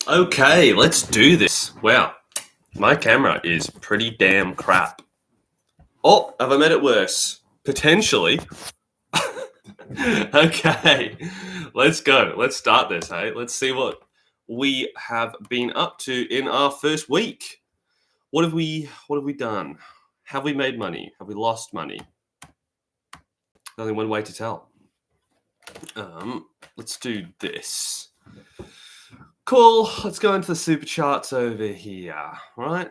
Okay, let's do this. Wow, my camera is pretty damn crap. Oh, have I made it worse? Potentially. Okay, let's go. Let's start this, hey? Let's see what we have been up to in our first week. What have we done? Have we made money? Have we lost money? Only one way to tell. Let's do this. Cool. Let's go into the super charts over here, right?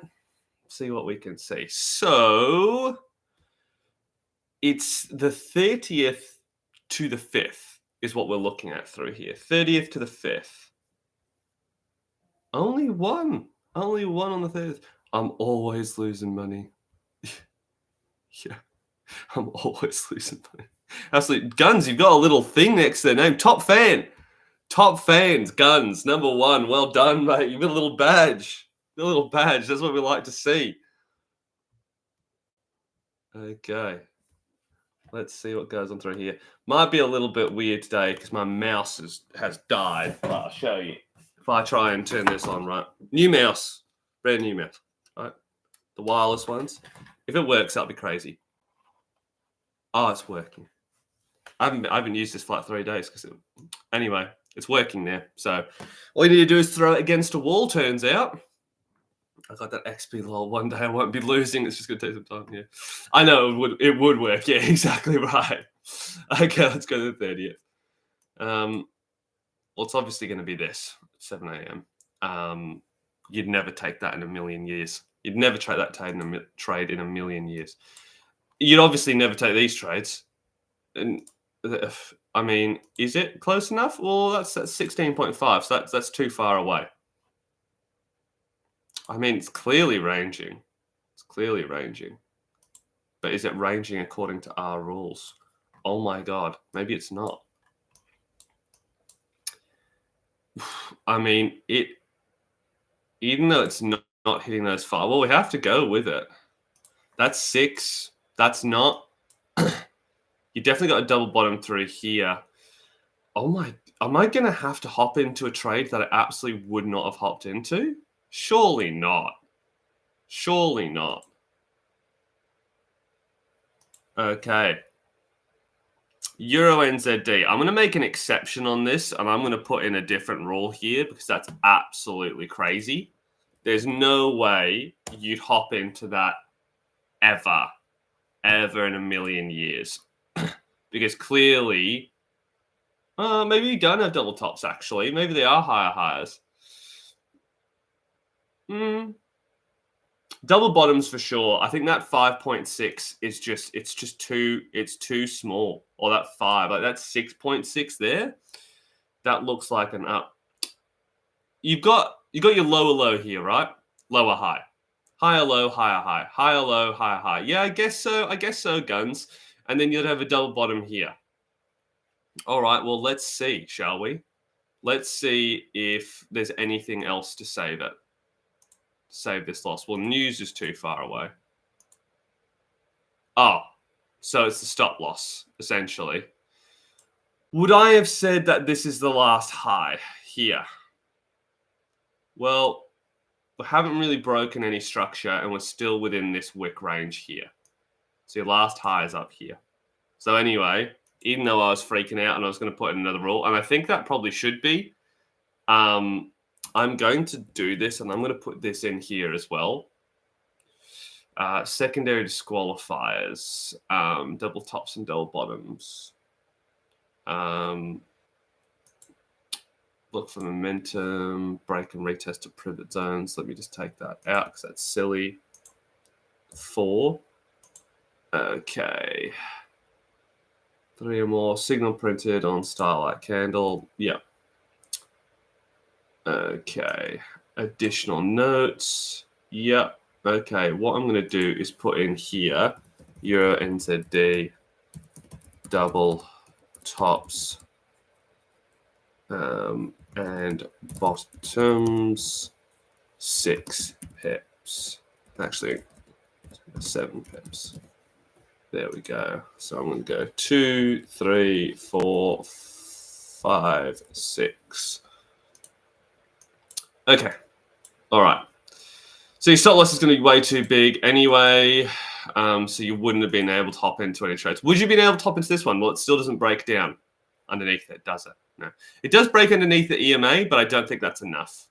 See what we can see. So it's the 30th to the 5th is what we're looking at through here. 30th to the 5th. Only one on the 30th. I'm always losing money. Yeah, I'm always losing money. Absolutely. Guns, you've got a little thing next to their name. Top fan. Top fans, Guns, number 1. Well done, mate. You've got a little badge. A little badge. That's what we like to see. Okay. Let's see what goes on through here. Might be a little bit weird today because my mouse has died. But I'll show you. If I try and turn this on, right? New mouse. Brand new mouse. Right? The wireless ones. If it works, that'll be crazy. Oh, it's working. I haven't used this for like 3 days anyway, it's working now. So all you need to do is throw it against a wall, turns out. I got that XP lol. One day I won't be losing. It's just going to take some time. Yeah, I know it would work. Yeah, exactly right. Okay, let's go to the 30th. Well, it's obviously going to be this 7 a.m. You'd never take that in a million years. You'd never trade that trade in a million years. You'd obviously never take these trades. And I mean, is it close enough? Well, that's 16.5. So that's too far away. I mean, it's clearly ranging. But is it ranging according to our rules? Oh my God, maybe it's not. I mean, even though it's not hitting those 5, well, we have to go with it. That's 6. That's not. You definitely got a double bottom through here. Oh my, am I going to have to hop into a trade that I absolutely would not have hopped into? Surely not. Okay. Euro NZD. I'm going to make an exception on this, and I'm going to put in a different rule here because that's absolutely crazy. There's no way you'd hop into that ever in a million years. Because clearly, maybe you don't have double tops, actually. Maybe they are higher highs. Double bottoms for sure. I think that 5.6 is just too small. Or that 5, like that's 6.6 there. That looks like an up. You got your lower low here, right? Lower high. Higher low, higher high. Higher low, higher high. Yeah, I guess so, Guns. And then you'd have a double bottom here. All right, well, let's see, shall we? Let's see if there's anything else to save it. Save this loss. Well, news is too far away. Oh, so it's the stop loss, essentially. Would I have said that this is the last high here? Well, we haven't really broken any structure, and we're still within this wick range here. So your last high is up here. So anyway, even though I was freaking out and I was going to put in another rule, and I think that probably should be, I'm going to do this, and I'm going to put this in here as well. Secondary disqualifiers, double tops and double bottoms. Look for momentum, break and retest to pivot zones. Let me just take that out because that's silly. 4. Okay. 3 or more. Signal printed on Starlight Candle. Yep. Okay. Additional notes. Yep. Okay. What I'm going to do is put in here Euro NZD double tops and bottoms 6 pips. Actually, 7 pips. There we go. So I'm going to go 2, 3, 4, 5, 6. Okay. All right. So your stop loss is going to be way too big anyway. So you wouldn't have been able to hop into any trades. Would you have been able to hop into this one? Well, it still doesn't break down underneath it, does it? No. It does break underneath the EMA, but I don't think that's enough.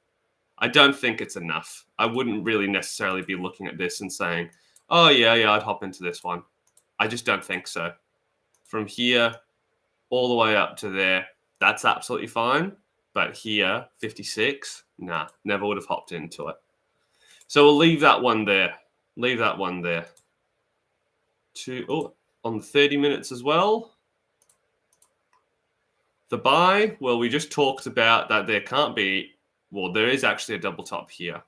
I don't think it's enough. I wouldn't really necessarily be looking at this and saying, oh, yeah, I'd hop into this one. I just don't think so. From here all the way up to there, that's absolutely fine. But here, 56, nah, never would have hopped into it. So we'll leave that one there. Leave that one there. On the 30 minutes as well. The buy, well, we just talked about that there can't be, well, there is actually a double top here.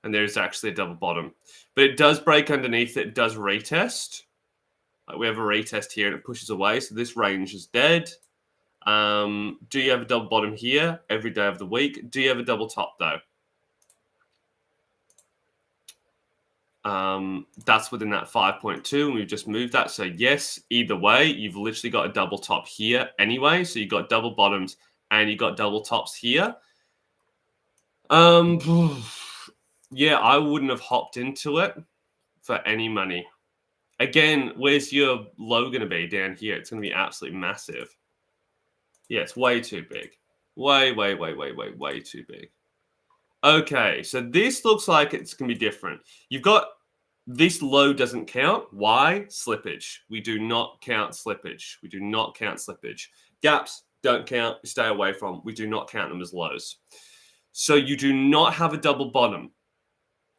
And there is actually a double bottom. But it does break underneath it. It does retest. Like we have a retest here and it pushes away. So this range is dead. Do you have a double bottom here every day of the week? Do you have a double top though? That's within that 5.2 and we've just moved that. So yes, either way, you've literally got a double top here anyway. So you've got double bottoms and you got double tops here. Yeah, I wouldn't have hopped into it for any money. Again, where's your low going to be? Down here. It's going to be absolutely massive. Yeah, it's way too big. Way too big. Okay, so this looks like it's going to be different. You've got this low doesn't count. Why? Slippage. We do not count slippage. We do not count slippage. Gaps don't count. Stay away from. We do not count them as lows. So you do not have a double bottom.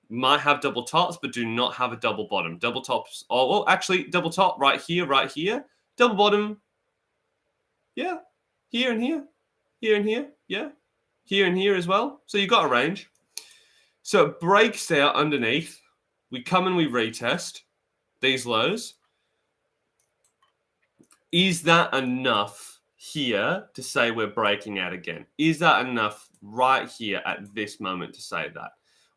Might have double tops, but do not have a double bottom. Double tops. Oh, well, actually, double top right here. Double bottom. Yeah. Here and here. Here and here. Yeah. Here and here as well. So you've got a range. So it breaks out underneath. We come and we retest these lows. Is that enough here to say we're breaking out again? Is that enough right here at this moment to say that?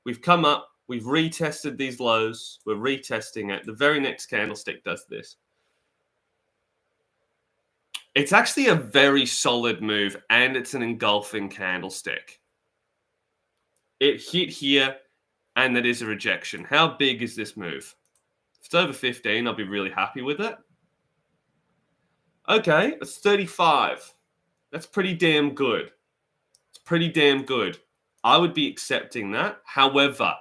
We've come up. We've retested these lows. We're retesting it. The very next candlestick does this. It's actually a very solid move, and it's an engulfing candlestick. It hit here, and that is a rejection. How big is this move? If it's over 15, I'll be really happy with it. Okay, it's 35. That's pretty damn good. It's pretty damn good. I would be accepting that. However,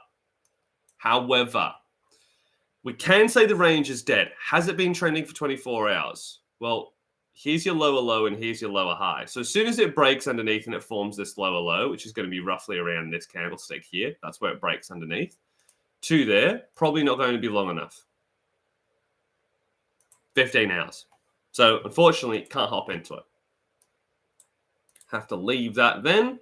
we can say the range is dead. Has it been trending for 24 hours? Well, here's your lower low and here's your lower high. So as soon as it breaks underneath and it forms this lower low, which is going to be roughly around this candlestick here, that's where it breaks underneath, to there, probably not going to be long enough. 15 hours. So unfortunately, can't hop into it. Have to leave that then.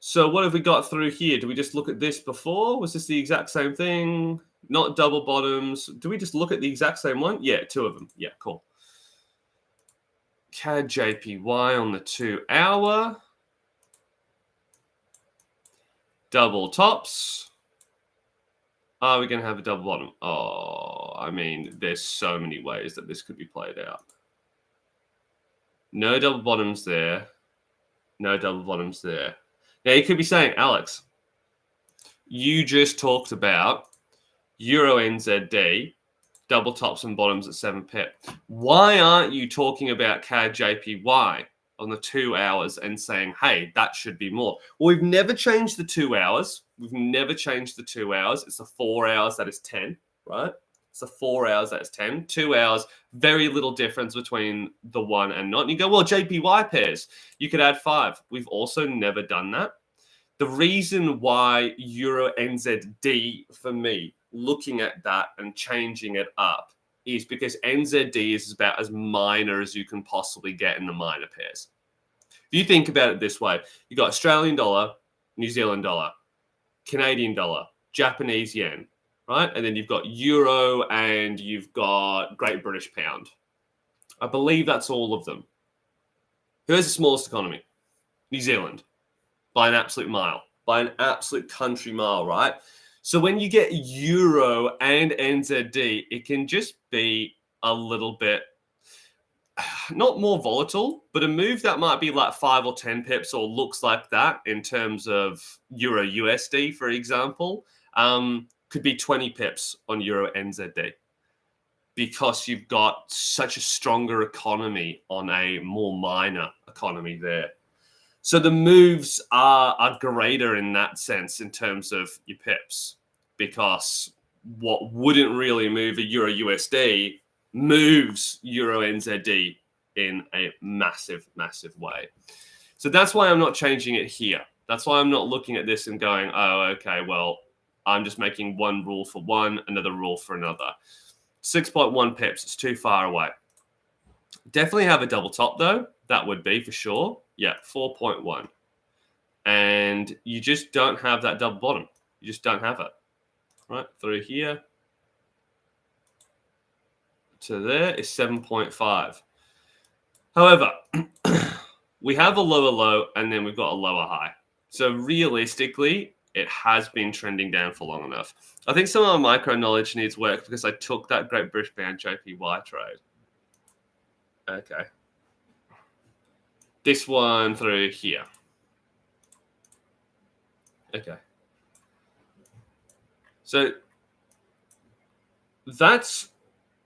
So what have we got through here? Do we just look at this before? Was this the exact same thing? Not double bottoms. Do we just look at the exact same one? Yeah, two of them. Yeah, cool. CAD JPY on the 2 hour. Double tops. Are we going to have a double bottom? Oh, I mean, there's so many ways that this could be played out. No double bottoms there. No double bottoms there. Now, you could be saying, Alex, you just talked about Euro NZD, double tops and bottoms at 7 pip. Why aren't you talking about CAD JPY on the 2 hours and saying, hey, that should be more? Well, we've never changed the 2 hours. We've never changed the 2 hours. It's the 4 hours that is 10, right? It's the 4 hours that is 10. 2 hours, very little difference between the one and not. And you go, well, JPY pairs, you could add 5. We've also never done that. The reason why Euro NZD, for me, looking at that and changing it up, is because NZD is about as minor as you can possibly get in the minor pairs. If you think about it this way, you've got Australian dollar, New Zealand dollar, Canadian dollar, Japanese yen, right? And then you've got euro and you've got Great British pound. I believe that's all of them. Who has the smallest economy? New Zealand, by an absolute mile, by an absolute country mile, right? So when you get euro and NZD, it can just be a little bit, not more volatile, but a move that might be like 5 or 10 pips or looks like that in terms of Euro USD, for example, could be 20 pips on Euro NZD because you've got such a stronger economy on a more minor economy there. So the moves are greater in that sense in terms of your pips, because what wouldn't really move a Euro USD moves Euro NZD in a massive, massive way. So that's why I'm not changing it here. That's why I'm not looking at this and going, oh, okay, well, I'm just making one rule for one, another rule for another. 6.1 pips, it's too far away. Definitely have a double top, though. That would be for sure. Yeah, 4.1. And you just don't have that double bottom. You just don't have it. Right, through here to there is 7.5. However, we have a lower low and then we've got a lower high. So realistically, it has been trending down for long enough. I think some of my micro knowledge needs work because I took that Great British Pound JPY trade. Okay. This one through here. Okay. So that's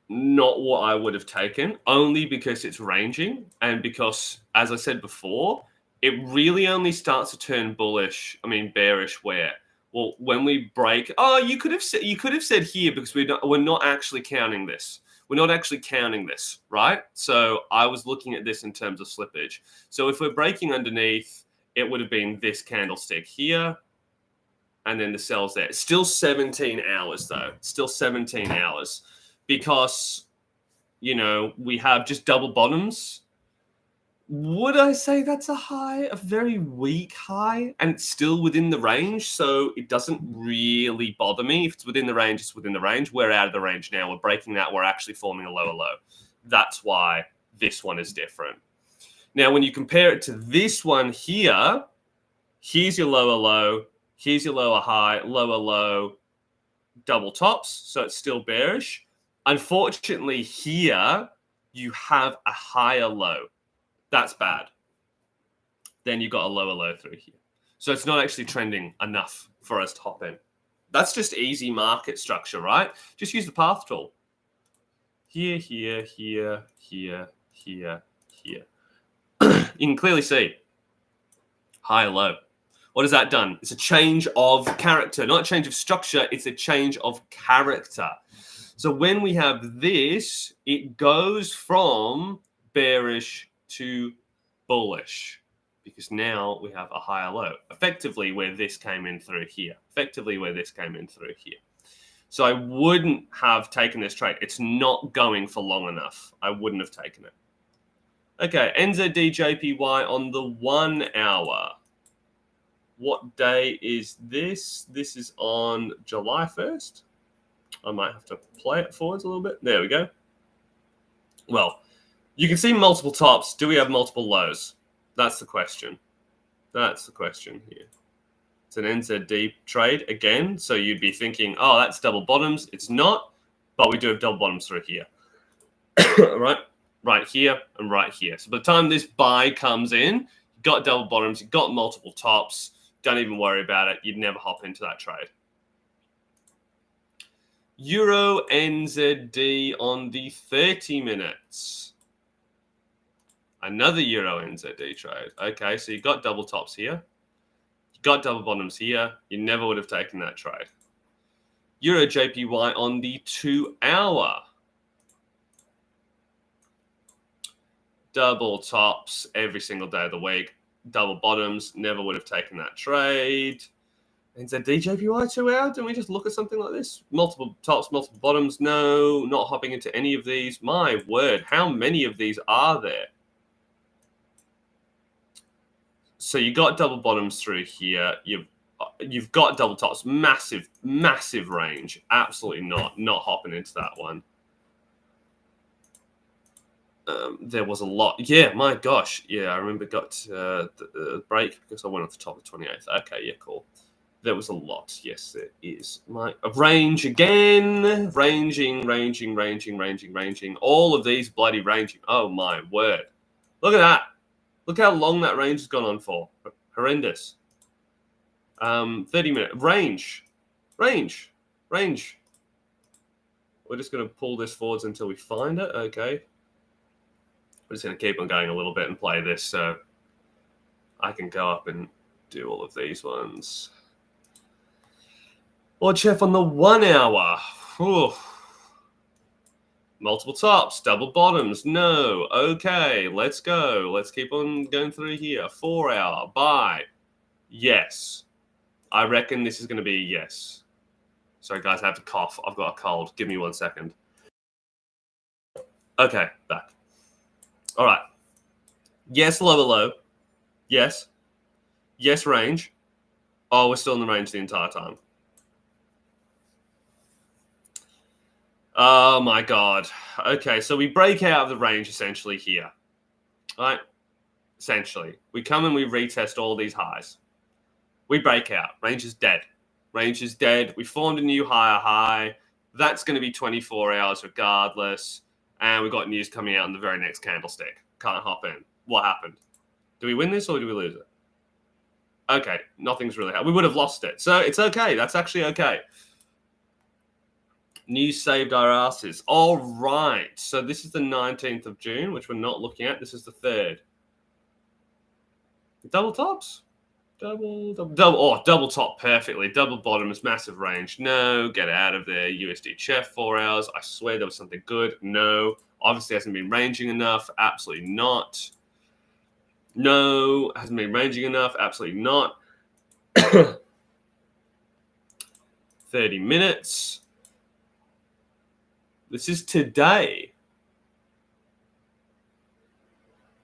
not what I would have taken, only because it's ranging and because, as I said before, it really only starts to turn bearish where? Well, when we break, you could have said here because we're not actually counting this. We're not actually counting this, right? So I was looking at this in terms of slippage. So if we're breaking underneath, it would have been this candlestick here, and then the sells there. It's still 17 hours, though. Still 17 hours. Because, we have just double bottoms. Would I say that's a high? A very weak high? And it's still within the range, so it doesn't really bother me. If it's within the range, it's within the range. We're out of the range now. We're breaking that. We're actually forming a lower low. That's why this one is different. Now, when you compare it to this one here, here's your lower low. Here's your lower high, lower low, double tops. So it's still bearish. Unfortunately, here you have a higher low. That's bad. Then you got a lower low through here. So it's not actually trending enough for us to hop in. That's just easy market structure, right? Just use the path tool. Here, here, here, here, here, here. You can clearly see high, low. What has that done? It's a change of character, not a change of structure. It's a change of character. So when we have this, it goes from bearish to bullish because now we have a higher low, effectively where this came in through here, So I wouldn't have taken this trade. It's not going for long enough. I wouldn't have taken it. Okay, NZD JPY on the 1 hour. What day is this? This is on July 1st. I might have to play it forwards a little bit. There we go. Well, you can see multiple tops. Do we have multiple lows? That's the question. That's the question here. It's an NZD trade again. So you'd be thinking, oh, that's double bottoms. It's not, but we do have double bottoms through here. Right here and right here. So by the time this buy comes in, you've got double bottoms, you've got multiple tops. Don't even worry about it. You'd never hop into that trade. Euro NZD on the 30 minutes. Another Euro NZD trade. Okay, so you've got double tops here. You've got double bottoms here. You never would have taken that trade. Euro JPY on the 2 hour. Double tops every single day of the week. Double bottoms, never would have taken that trade. NZD JPY 2 hour? Didn't we just look at something like this? Multiple tops, multiple bottoms. No, not hopping into any of these. My word, how many of these are there? So you got double bottoms through here. You've got double tops. Massive, massive range. Absolutely not hopping into that one. There was a lot. Yeah, my gosh. Yeah, I remember got the break because I went off the top of 28th. Okay, yeah, cool. There was a lot. Yes, there is. My range again. Ranging. All of these bloody ranging. Oh, my word. Look at that. Look how long that range has gone on for. Horrendous. 30-minute. Range. We're just going to pull this forwards until we find it. Okay. We're just going to keep on going a little bit and play this so I can go up and do all of these ones. Lord Chef on the 1 hour. Whew. Multiple tops, double bottoms. No. Okay, let's go. Let's keep on going through here. 4 hour. Buy. Yes. I reckon this is going to be a yes. Sorry, guys, I have to cough. I've got a cold. Give me 1 second. Okay, back. All right. Yes, lower low. Yes. Yes, range. Oh, we're still in the range the entire time. Oh, my God. Okay, so we break out of the range essentially here. All right? Essentially. We come and we retest all these highs. We break out. Range is dead. We formed a new higher high. That's going to be 24 hours regardless. And we've got news coming out in the very next candlestick. Can't hop in. What happened? Do we win this or do we lose it? Okay, nothing's really happened. We would have lost it. So it's okay. That's actually okay. News saved our asses. All right. So this is the 19th of June, which we're not looking at. This is the 3rd. Double tops? Double top perfectly. Double bottoms, massive range. No, get out of there. USD Chef 4 hours. I swear there was something good. No. Obviously hasn't been ranging enough. Absolutely not. No. Hasn't been ranging enough. Absolutely not. 30 minutes. This is today.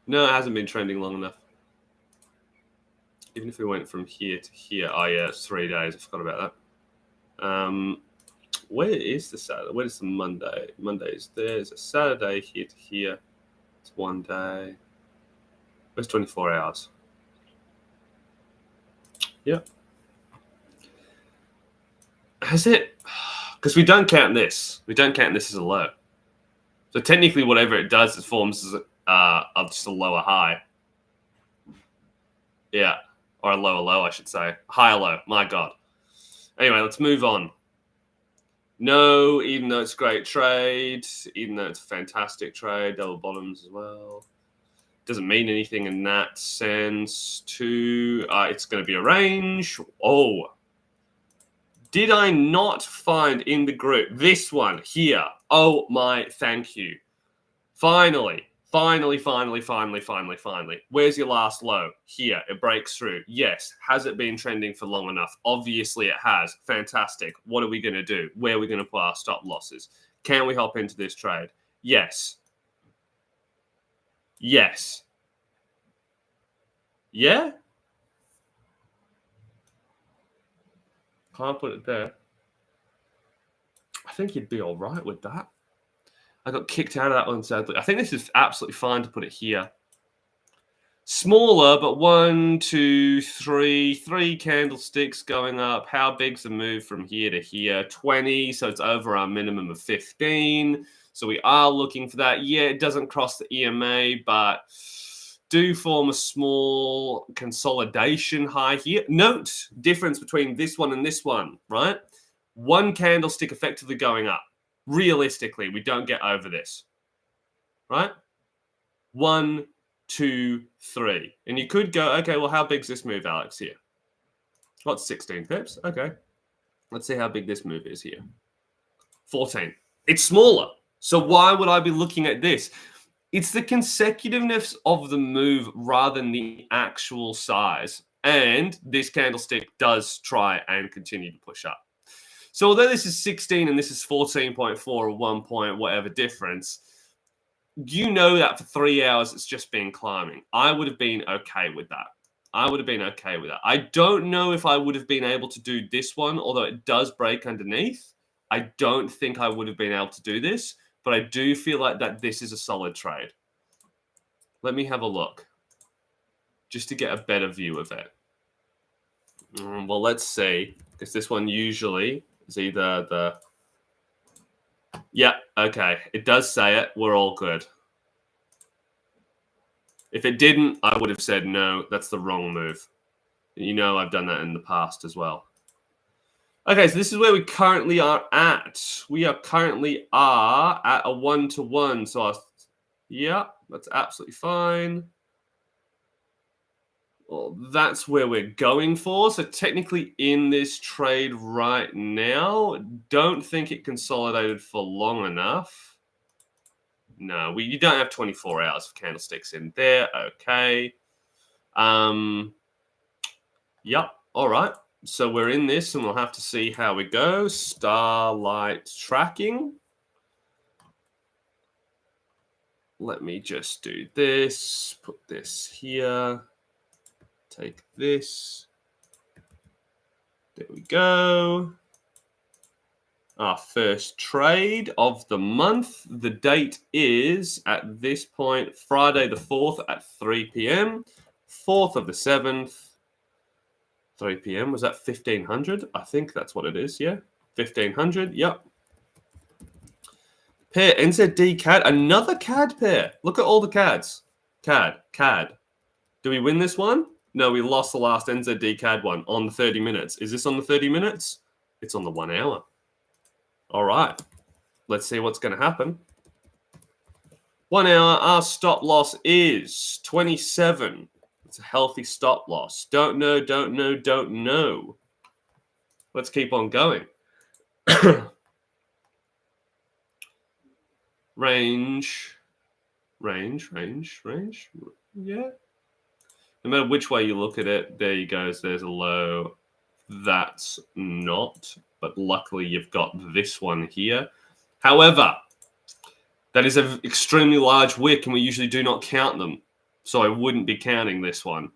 No, it hasn't been trending long enough. Even if we went from here to here. Oh, yeah, it's 3 days. I forgot about that. Where is the Saturday? Where is the Monday? Monday is there. There's a Saturday here to here. It's 1 day. Where's 24 hours? Yep. Has it? Because we don't count this. We don't count this as a low. So technically, whatever it does, it forms as just a lower high. Yeah. Or a lower low, I should say. Higher low. My God. Anyway, let's move on. No, even though it's a great trade, even though it's a fantastic trade, double bottoms as well. Doesn't mean anything in that sense. It's going to be a range. Oh. Did I not find in the group this one here? Oh, my, thank you. Finally. Where's your last low? Here, it breaks through. Yes. Has it been trending for long enough? Obviously it has. Fantastic. What are we going to do? Where are we going to put our stop losses? Can we hop into this trade? Yes. Yes. Yeah? Can't put it there. I think you'd be all right with that. I got kicked out of that one, sadly. I think this is absolutely fine to put it here. Smaller, but 1, 2, 3. 3 candlesticks going up. How big's the move from here to here? 20, so it's over our minimum of 15. So we are looking for that. Yeah, it doesn't cross the EMA, but do form a small consolidation high here. Note difference between this one and this one, right? 1 candlestick effectively going up. Realistically, we don't get over this, right? 1, 2, 3. And you could go, okay, well, how big's this move, Alex, here? What's 16 pips? Okay. Let's see how big this move is here. 14. It's smaller. So why would I be looking at this? It's the consecutiveness of the move rather than the actual size. And this candlestick does try and continue to push up. So although this is 16 and this is 14.4 or 1 point whatever difference, you know that for 3 hours it's just been climbing. I would have been okay with that. I don't know if I would have been able to do this one, although it does break underneath. I don't think I would have been able to do this, but I do feel like that this is a solid trade. Let me have a look just to get a better view of it. Well, let's see, because this one usually is either the... Yeah, okay. It does say it. We're all good. If it didn't, I would have said no, that's the wrong move. You know I've done that in the past as well. Okay, so this is where we currently are at. We are currently at a 1-to-1. So, yeah, that's absolutely fine. Well, that's where we're going for. So technically in this trade right now, don't think it consolidated for long enough. No, you don't have 24 hours of candlesticks in there. Okay. Yep. All right. So we're in this and we'll have to see how we go. Starlight tracking. Let me just do this. Put this here. Take this. There we go. Our first trade of the month. The date is, at this point, Friday the 4th at 3 p.m. 4th of the 7th. 3 p.m. Was that 1500? I think that's what it is, yeah. 1500, yep. Pair, NZD CAD, another CAD pair. Look at all the CADs. CAD. Do we win this one? No, we lost the last NZD CAD one on the 30 minutes. Is this on the 30 minutes? It's on the 1 hour. All right. Let's see what's going to happen. 1 hour, our stop loss is 27. It's a healthy stop loss. Don't know. Let's keep on going. Range. Yeah. No matter which way you look at it, there you go. So there's a low. That's not. But luckily, you've got this one here. However, that is an extremely large wick, and we usually do not count them. So I wouldn't be counting this one.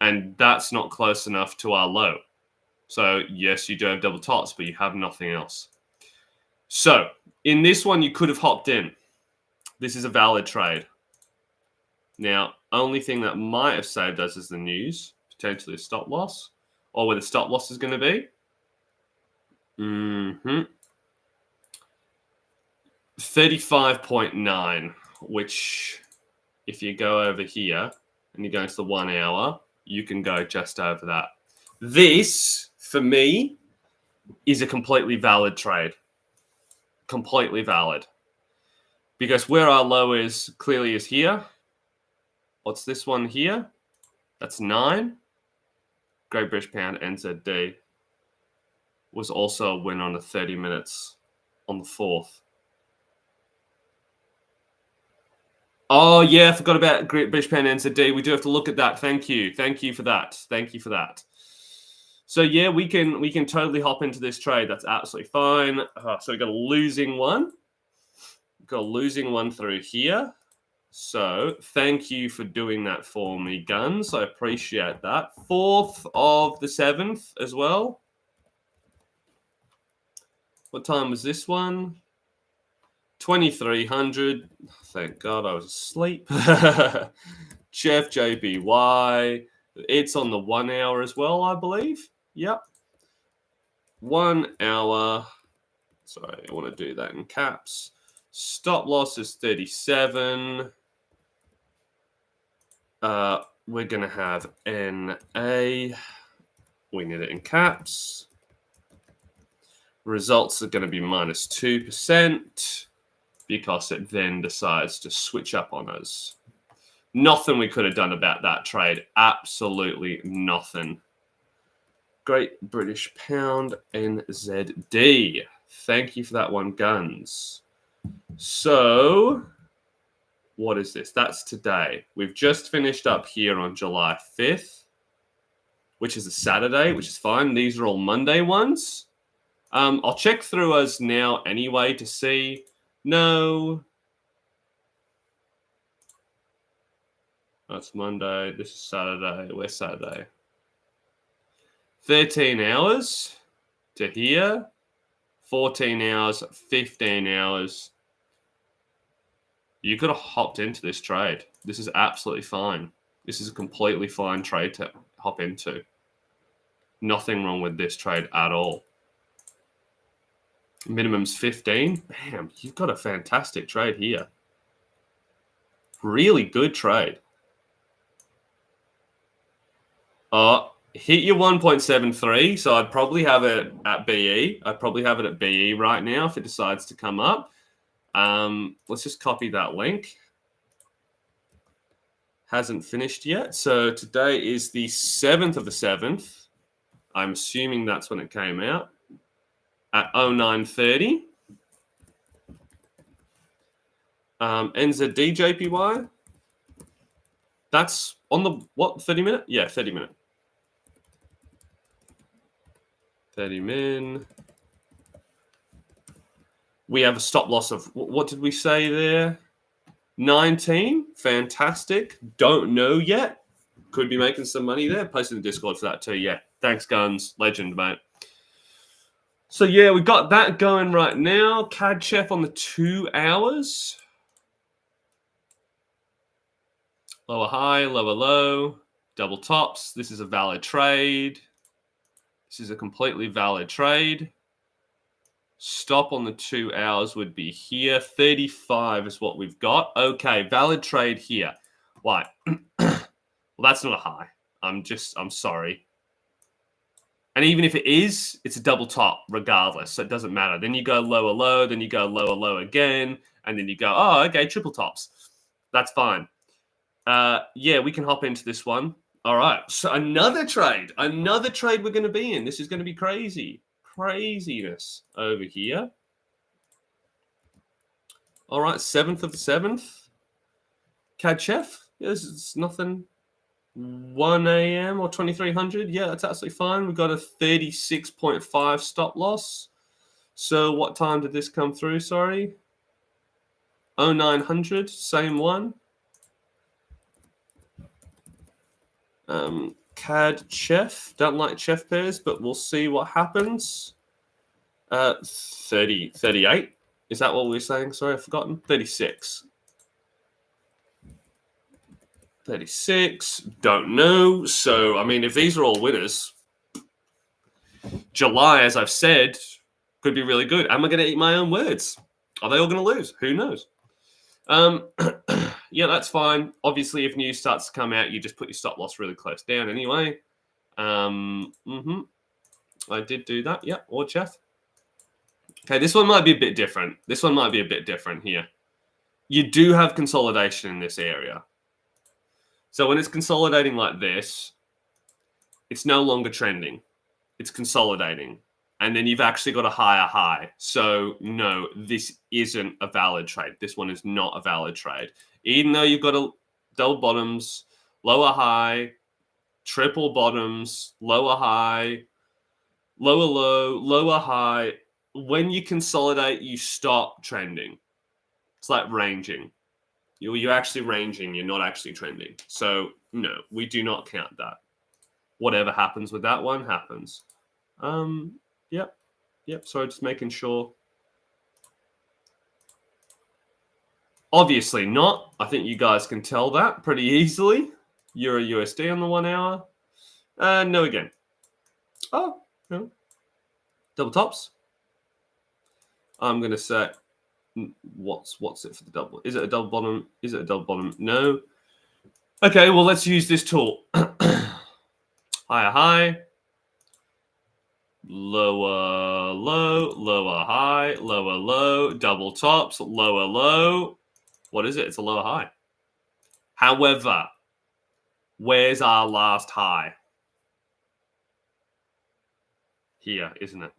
And that's not close enough to our low. So, yes, you do have double tops, but you have nothing else. So, in this one, you could have hopped in. This is a valid trade. Now, only thing that might have saved us is the news, potentially a stop loss, or where the stop loss is going to be. 35.9, which if you go over here and you go into the 1 hour, you can go just over that. This, for me, is a completely valid trade. Completely valid. Because where our low is clearly is here. What's this one here? That's 9. Great British Pound NZD was also a win on the 30 minutes on the 4th. Oh, yeah, I forgot about Great British Pound NZD. We do have to look at that. Thank you for that. So, yeah, we can totally hop into this trade. That's absolutely fine. So we got a losing one. Got a losing one through here. So thank you for doing that for me, Guns. I appreciate that. 4th of the 7th as well. What time was this one? 2300. Thank God I was asleep. Jeff JBY. It's on the 1 hour as well, I believe. Yep. 1 hour. Sorry, I want to do that in caps. Stop loss is 37. We're going to have NA. We need it in caps. Results are going to be minus 2% because it then decides to switch up on us. Nothing we could have done about that trade. Absolutely nothing. Great British Pound NZD. Thank you for that one, Guns. So, what is this? That's today. We've just finished up here on July 5th, which is a Saturday, which is fine. These are all Monday ones. I'll check through us now anyway to see. No. That's Monday. This is Saturday. Where's Saturday? 13 hours to here. 14 hours, 15 hours. You could have hopped into this trade. This is absolutely fine. This is a completely fine trade to hop into. Nothing wrong with this trade at all. Minimum's 15. Bam, you've got a fantastic trade here. Really good trade. Hit your 1.73, so I'd probably have it at BE. I'd probably have it at BE right now if it decides to come up. Let's just copy that link. Hasn't finished yet. So today is the 7th of the 7th. I'm assuming that's when it came out. At 09:30. NZD JPY. That's on the, what, 30 minute? Yeah, 30 minute. 30 min. We have a stop loss of, what did we say there? 19. Fantastic. Don't know yet. Could be making some money there. Posted in the Discord for that too. Yeah. Thanks, Guns. Legend, mate. So, yeah, we've got that going right now. CAD Chef on the 2 hours. Lower high, lower low. Double tops. This is a valid trade. This is a completely valid trade. Stop on the 2 hours would be here. 35 is what we've got. Okay, valid trade here. Why? Well, that's not a high. I'm sorry. And even if it is, it's a double top regardless, so it doesn't matter. Then you go lower low, then you go lower low again, and then you go, oh, okay, triple tops. That's fine. Yeah, we can hop into this one. All right, so another trade we're going to be in. This is going to be crazy. Craziness over here. All right, 7th of the 7th. CAD Chef. Yes, it's nothing. 1 a.m. or 2300. Yeah, that's absolutely fine. We've got a 36.5 stop loss. So what time did this come through? Sorry. 0900, same one. CAD Chef. Don't like chef pairs, but we'll see what happens. 38. Is that what we were saying? Sorry, I've forgotten. 36. 36. Don't know. So, I mean, if these are all winners, July, as I've said, could be really good. Am I going to eat my own words? Are they all going to lose? Who knows? Yeah, that's fine. Obviously, if news starts to come out, you just put your stop loss really close down anyway. I did do that. Yeah, or Chef. Okay, this one might be a bit different. Here. You do have consolidation in this area. So when it's consolidating like this, it's no longer trending. It's consolidating. And then you've actually got a higher high. So no, this isn't a valid trade. This one is not a valid trade. Even though you've got a double bottoms, lower high, triple bottoms, lower high, lower low, lower high. When you consolidate, you stop trending. It's like ranging. You're actually ranging. You're not actually trending. So no, we do not count that. Whatever happens with that one happens. Yep. So just making sure. Obviously not. I think you guys can tell that pretty easily. Euro USD on the 1 hour. No again. Oh, no. Double tops. I'm gonna say, what's it for the double? Is it a double bottom? Is it a double bottom? No. Okay, well let's use this tool. Higher high. Lower low, lower high, lower low, double tops, lower low. What is it? It's a lower high. However, where's our last high? Here, isn't it?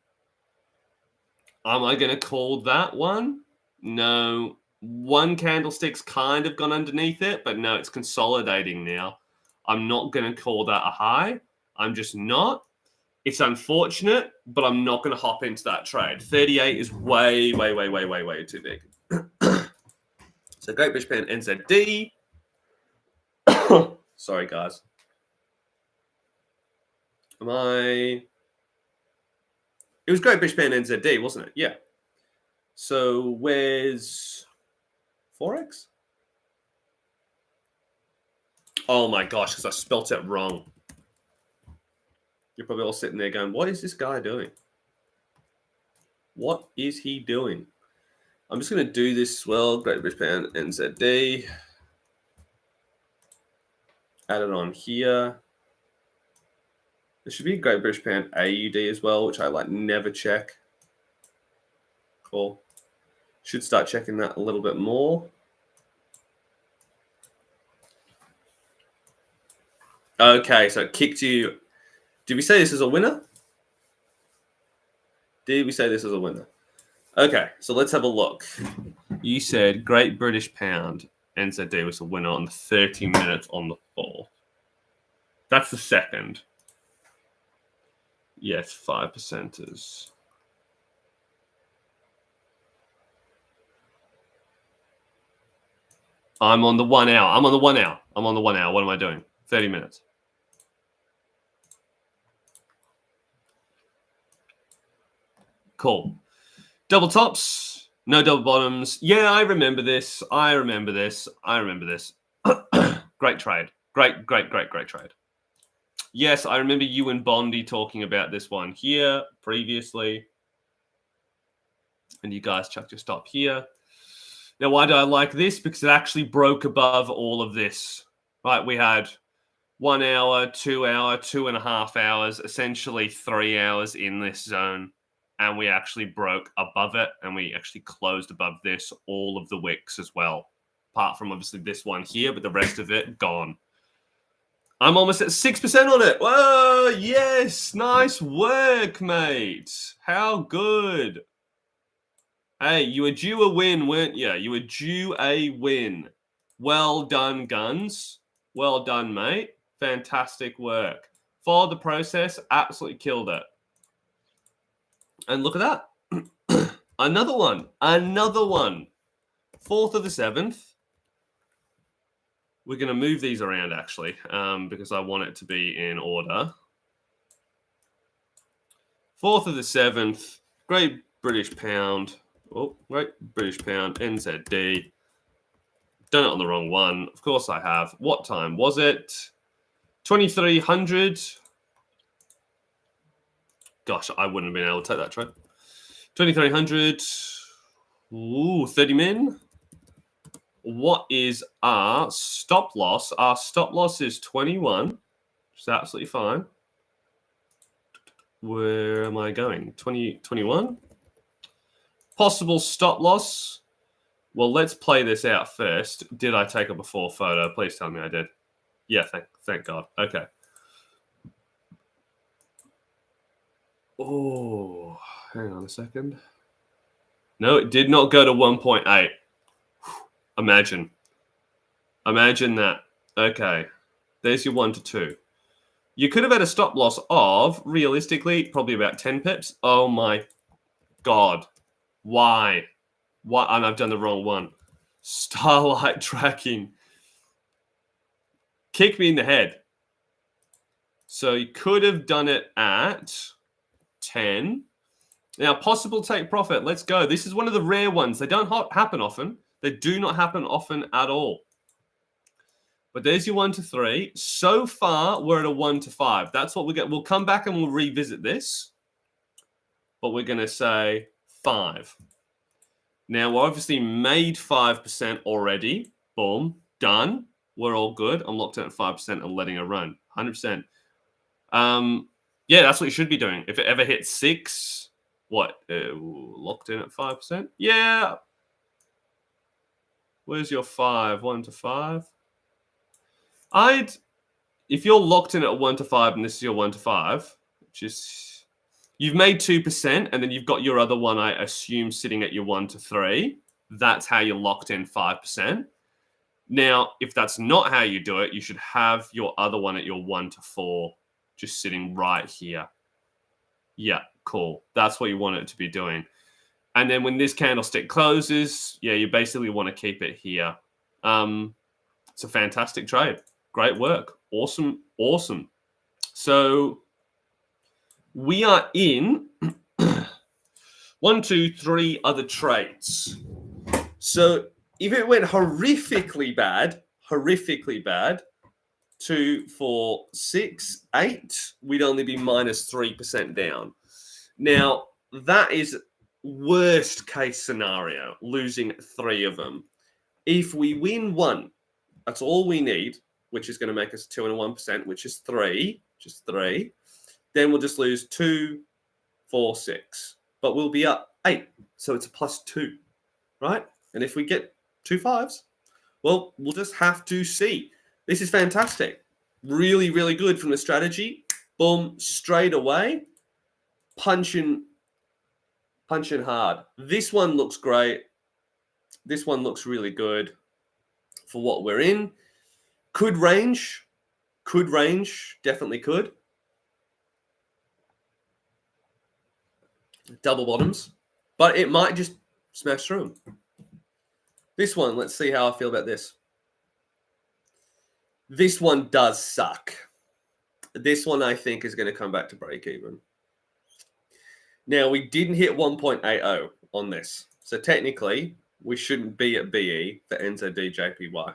Am I going to call that one? No. One candlestick's kind of gone underneath it, but no, it's consolidating now. I'm not going to call that a high. I'm just not. It's unfortunate, but I'm not going to hop into that trade. 38 is way too big. So Great British Pound NZD. Sorry, guys. It was Great British Pound NZD, wasn't it? Yeah. So where's Forex? Oh my gosh, because I spelt it wrong. You're probably all sitting there going, what is this guy doing? What is he doing? I'm just going to do this as well. Great British Pound, NZD. Add it on here. There should be a Great British Pound AUD as well, which I never check. Cool. Should start checking that a little bit more. Okay, so it kicked you. Did we say this is a winner? Did we say this is a winner? Okay, so let's have a look. You said Great British Pound NZD was a winner on the 30 minutes on the 4th. That's the second. Yes, 5%ers. I'm on the 1 hour. I'm on the 1 hour. What am I doing? 30 minutes. Cool. Double tops, no double bottoms. Yeah, I remember this. Great trade. Great trade. Yes, I remember you and Bondi talking about this one here previously. And you guys chucked your stop here. Now, why do I like this? Because it actually broke above all of this. Right, we had 1 hour, 2 hour, 2.5 hours, essentially 3 hours in this zone. And we actually broke above it, and we actually closed above this, all of the wicks as well. Apart from obviously this one here, but the rest of it, gone. I'm almost at 6% on it. Whoa, yes, nice work, mate. How good. Hey, you were due a win, weren't you? You were due a win. Well done, Guns. Well done, mate. Fantastic work. Followed the process, absolutely killed it. And look at that. Another one. 4th of the 7th. We're going to move these around, actually, because I want it to be in order. 4th of the 7th. Great British Pound. Oh, Great British Pound. NZD. Done it on the wrong one. Of course I have. What time was it? 2300. Gosh, I wouldn't have been able to take that trade. 2300. Ooh, 30 min. What is our stop loss? Our stop loss is 21, which is absolutely fine. Where am I going? 21? Possible stop loss. Well, let's play this out first. Did I take a before photo? Please tell me I did. Yeah, thank God. Okay. Oh, hang on a second. No, it did not go to 1.8. Imagine that. Okay. There's your 1 to 2. You could have had a stop loss of, realistically, probably about 10 pips. Oh my God. Why? And I've done the wrong one. Starlight tracking. Kick me in the head. So you could have done it at 10. Now, possible take profit. Let's go. This is one of the rare ones. They don't happen often. They do not happen often at all. But there's your 1 to 3. So far, we're at a 1 to 5. That's what we get. We'll come back and we'll revisit this. But we're going to say 5. Now, we're obviously made 5% already. Boom. Done. We're all good. I'm locked in at 5% and letting it run. 100%. Yeah, that's what you should be doing. If it ever hits 6, what? Locked in at 5%? Yeah. Where's your 5? 1 to 5? If you're locked in at 1 to 5 and this is your 1 to 5, which is, you've made 2% and then you've got your other one, I assume, sitting at your 1 to 3. That's how you're locked in 5%. Now, if that's not how you do it, you should have your other one at your 1 to 4 just sitting right here. Yeah, cool. That's what you want it to be doing. And then when this candlestick closes, yeah, you basically want to keep it here. It's a fantastic trade. Great work. Awesome. So we are in 1, 2, 3 other trades. So if it went horrifically bad, 2, 4, 6, 8, we'd only be minus 3% down. Now, that is worst case scenario, losing 3 of them. If we win 1, that's all we need, which is going to make us 2 and 1%, which is 3, then we'll just lose 2, 4, 6. But we'll be up 8, so it's a plus 2, right? And if we get 2 5s, well, we'll just have to see. This is fantastic. Really, really good from the strategy. Boom, straight away. Punching hard. This one looks great. This one looks really good for what we're in. Could range, definitely could. Double bottoms, but it might just smash through them. This one, let's see how I feel about this. This one does suck. This one, I think, is going to come back to break even. Now, we didn't hit 1.80 on this. So technically, we shouldn't be at BE for NZDJPY.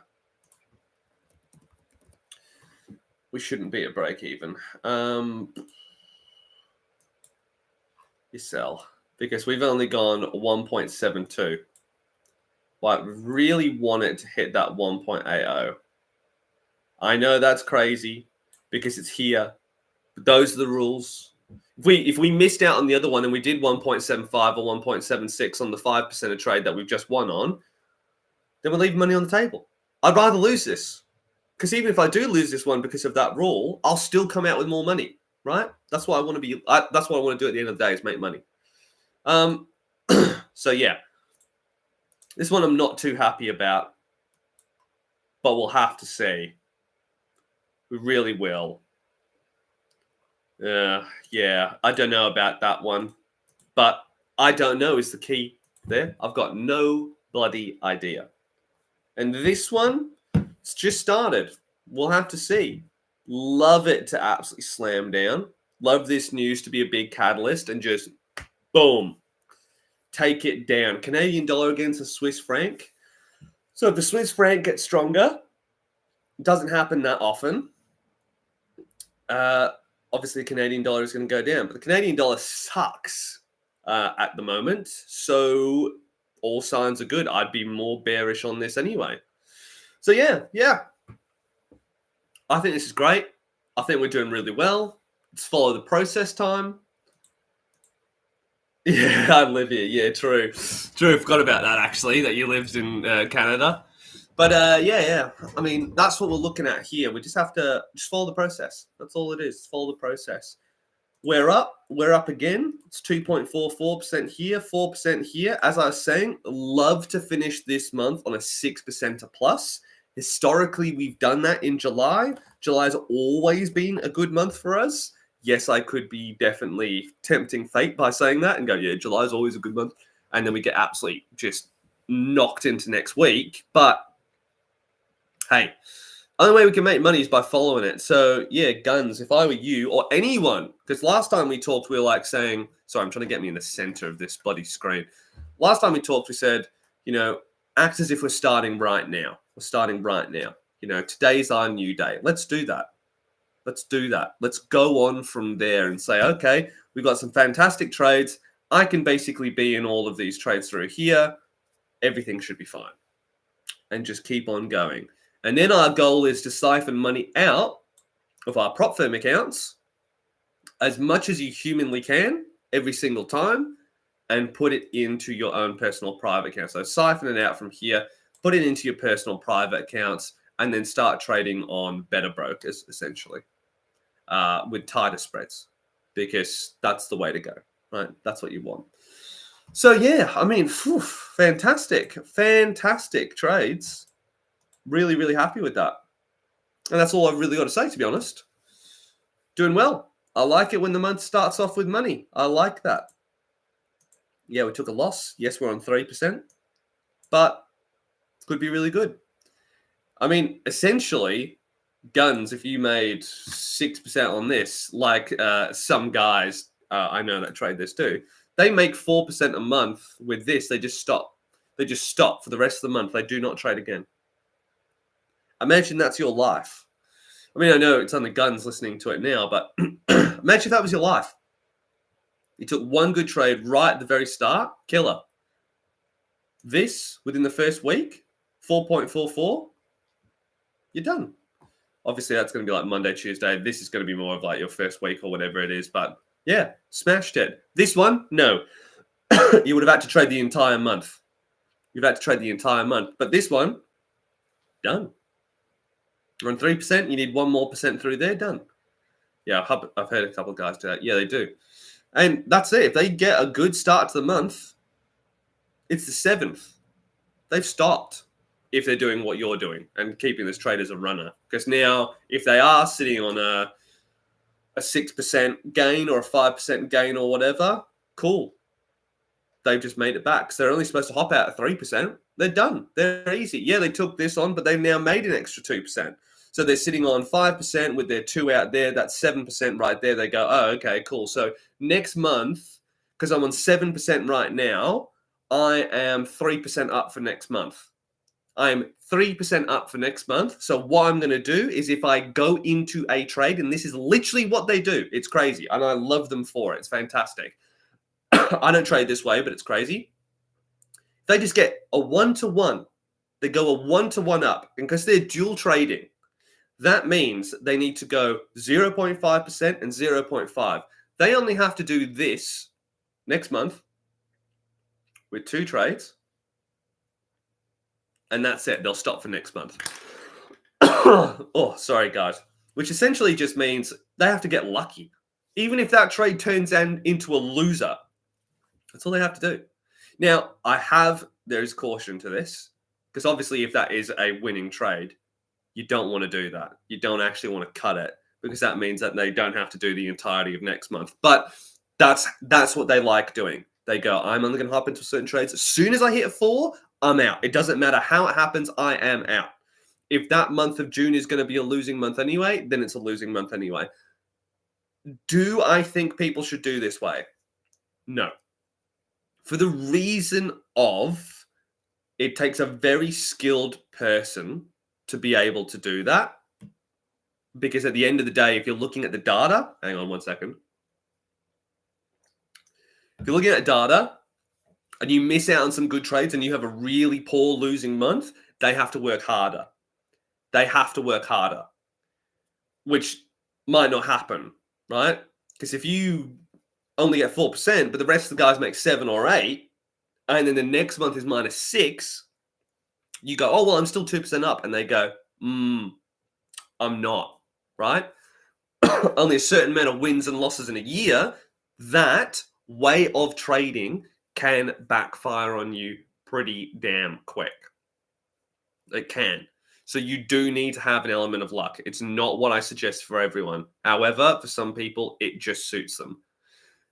We shouldn't be at break even. You sell. Because we've only gone 1.72. But we really wanted to hit that 1.80. I know that's crazy because it's here. But those are the rules. If we missed out on the other one and we did 1.75 or 1.76 on the 5% of trade that we've just won on, then we'll leave money on the table. I'd rather lose this. Because even if I do lose this one because of that rule, I'll still come out with more money, right? That's what I want to be. That's what I want to do at the end of the day is make money. So yeah, this one I'm not too happy about, but we'll have to see. We really will. Yeah, I don't know about that one, but I don't know is the key there. I've got no bloody idea. And this one, it's just started. We'll have to see. Love it to absolutely slam down. Love this news to be a big catalyst and just boom, take it down. Canadian dollar against the Swiss franc. So if the Swiss franc gets stronger, it doesn't happen that often. Obviously, the Canadian dollar is going to go down, but the Canadian dollar sucks at the moment. So all signs are good. I'd be more bearish on this anyway. So yeah. I think this is great. I think we're doing really well. Let's follow the process time. Yeah, I live here. Yeah, true. Forgot about that actually, that you lived in Canada. But yeah. I mean, that's what we're looking at here. We just have to just follow the process. That's all it is. Follow the process. We're up again. It's 2.44% here, 4% here. As I was saying, love to finish this month on a 6% plus. Historically, we've done that in July. July's always been a good month for us. Yes, I could be definitely tempting fate by saying that and go, yeah, July's always a good month. And then we get absolutely just knocked into next week. But hey, only way we can make money is by following it. So yeah, guns, if I were you or anyone, because last time we talked, we were like saying, sorry, I'm trying to get me in the center of this bloody screen. Last time we talked, we said, act as if we're starting right now. We're starting right now. Today's our new day. Let's do that. Let's go on from there and say, okay, we've got some fantastic trades. I can basically be in all of these trades through here. Everything should be fine. And just keep on going. And then our goal is to siphon money out of our prop firm accounts as much as you humanly can every single time and put it into your own personal private account. So siphon it out from here, put it into your personal private accounts, and then start trading on better brokers, essentially, with tighter spreads, because that's the way to go, right? That's what you want. So, yeah, I mean, fantastic trades. Really, really happy with that. And that's all I've really got to say, to be honest. Doing well. I like it when the month starts off with money. I like that. Yeah, we took a loss. Yes, we're on 3%, but could be really good. I mean, essentially, guns, if you made 6% on this, like some guys I know that trade this too, they make 4% a month with this. They just stop. They just stop for the rest of the month. They do not trade again. Imagine that's your life. I mean, I know it's on the guns listening to it now, but imagine if that was your life. You took one good trade right at the very start, killer. This, within the first week, 4.44, you're done. Obviously, that's going to be like Monday, Tuesday. This is going to be more of like your first week or whatever it is. But yeah, smashed it. This one, no. You would have had to trade the entire month. You've had to trade the entire month. But this one, done. You're on 3%. You need 1% more through there, done. Yeah, I've heard a couple of guys do that. Yeah, they do. And that's it. If they get a good start to the month, it's the 7th. They've stopped if they're doing what you're doing and keeping this trade as a runner. Because now, if they are sitting on a 6% gain or a 5% gain or whatever, cool. They've just made it back. So they're only supposed to hop out at 3%. They're done. They're easy. Yeah, they took this on, but they've now made an extra 2%. So they're sitting on 5% with their 2 out there. That's 7% right there. They go, oh, okay, cool. So next month, because I'm on 7% right now, I am 3% up for next month. I'm 3% up for next month. So what I'm going to do is if I go into a trade, and this is literally what they do, it's crazy. And I love them for it. It's fantastic. I don't trade this way, but it's crazy. They just get a 1-to-1. They go a 1-to-1 up. And because they're dual trading, that means they need to go 0.5% and 0.5. They only have to do this next month with 2 trades. And that's it. They'll stop for next month. Oh, sorry, guys. Which essentially just means they have to get lucky. Even if that trade turns into a loser, that's all they have to do. Now, there is caution to this, because obviously if that is a winning trade, you don't want to do that. You don't actually want to cut it, because that means that they don't have to do the entirety of next month. But that's what they like doing. They go, I'm only going to hop into certain trades. As soon as I hit a 4, I'm out. It doesn't matter how it happens, I am out. If that month of June is going to be a losing month anyway, then it's a losing month anyway. Do I think people should do this way? No. For the reason of it takes a very skilled person to be able to do that. Because at the end of the day, if you're looking at the data, hang on one second. If you're looking at data and you miss out on some good trades and you have a really poor losing month, they have to work harder. They have to work harder, which might not happen, right? Because if you only get 4%, but the rest of the guys make 7 or 8, and then the next month is -6, you go, oh, well, I'm still 2% up. And they go, I'm not, right? Only a certain amount of wins and losses in a year. That way of trading can backfire on you pretty damn quick. It can. So you do need to have an element of luck. It's not what I suggest for everyone. However, for some people, it just suits them.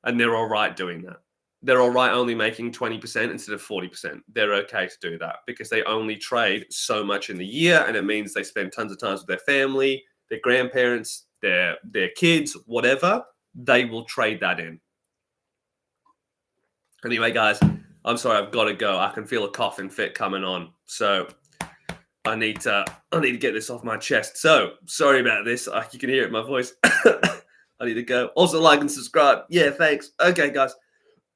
And they're all right doing that. They're all right only making 20% instead of 40%. They're okay to do that because they only trade so much in the year, and it means they spend tons of time with their family, their grandparents, their kids, whatever. They will trade that in. Anyway, guys, I'm sorry, I've got to go. I can feel a coughing fit coming on. So I need to get this off my chest. So sorry about this. You can hear it in my voice. I need to go. Also, like and subscribe. Yeah, thanks. Okay, guys.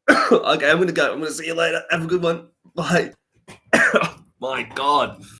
Okay, I'm going to go. I'm going to see you later. Have a good one. Bye. My God.